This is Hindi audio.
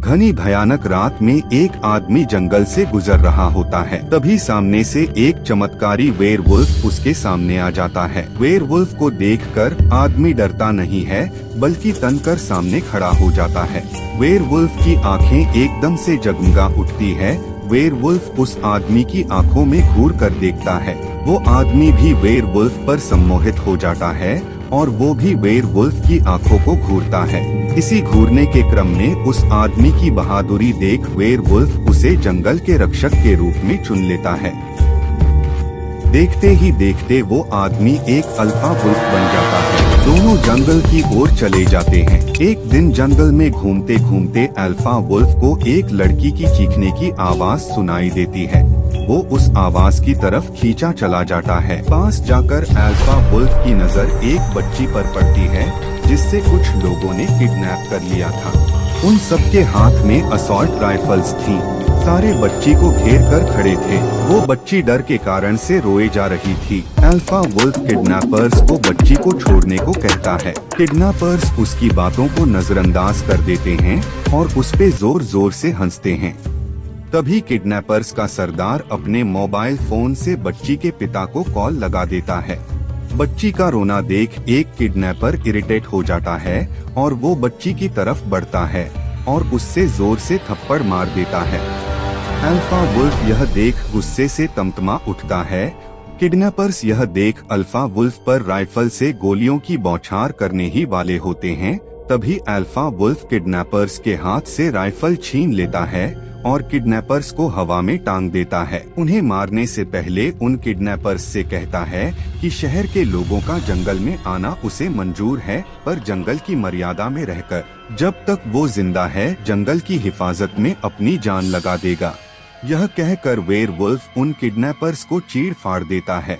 घनी भयानक रात में एक आदमी जंगल से गुजर रहा होता है। तभी सामने से एक चमत्कारी वेयरवुल्फ उसके सामने आ जाता है। वेयरवुल्फ को देखकर आदमी डरता नहीं है, बल्कि तनकर सामने खड़ा हो जाता है। वेयरवुल्फ की आंखें एकदम से जगमगा उठती है। वेयरवुल्फ उस आदमी की आंखों में घूर कर देखता है। वो आदमी भी वेयरवुल्फ पर सम्मोहित हो जाता है और वो भी वेयरवुल्फ की आंखों को घूरता है। इसी घूरने के क्रम में उस आदमी की बहादुरी देख वेयरवुल्फ उसे जंगल के रक्षक के रूप में चुन लेता है। देखते ही देखते वो आदमी एक अल्फा वुल्फ बन जाता है। दोनों जंगल की ओर चले जाते हैं। एक दिन जंगल में घूमते घूमते अल्फा वुल्फ को एक लड़की की चीखने की आवाज सुनाई देती है। वो उस आवाज की तरफ खींचा चला जाता है। पास जाकर अल्फा वुल्फ की नजर एक बच्ची पर पड़ती है, जिससे कुछ लोगों ने किडनैप कर लिया था। उन सबके हाथ में असॉल्ट राइफल्स थीं। सारे बच्ची को घेर कर खड़े थे। वो बच्ची डर के कारण से रोए जा रही थी। अल्फा वुल्फ किडनैपर्स को बच्ची को छोड़ने को कहता है। किडनैपर्स उसकी बातों को नजरअंदाज कर देते हैं और उस पे जोर जोर से हंसते हैं। तभी किडनैपर्स का सरदार अपने मोबाइल फोन से बच्ची के पिता को कॉल लगा देता है। बच्ची का रोना देख एक किडनैपर इरिटेट हो जाता है और वो बच्ची की तरफ बढ़ता है और उससे जोर से थप्पड़ मार देता है। अल्फा वुल्फ यह देख गुस्से से तमतमा उठता है। किडनैपर्स यह देख अल्फा वुल्फ पर राइफल से गोलियों की बौछार करने ही वाले होते हैं। तभी अल्फा वुल्फ किडनैपर्स के हाथ से राइफल छीन लेता है और किडनैपर्स को हवा में टांग देता है। उन्हें मारने से पहले उन किडनैपर्स से कहता है कि शहर के लोगों का जंगल में आना उसे मंजूर है, पर जंगल की मर्यादा में रहकर। जब तक वो जिंदा है, जंगल की हिफाजत में अपनी जान लगा देगा। यह कहकर वेयरवुल्फ उन किडनैपर्स को चीर फाड़ देता है।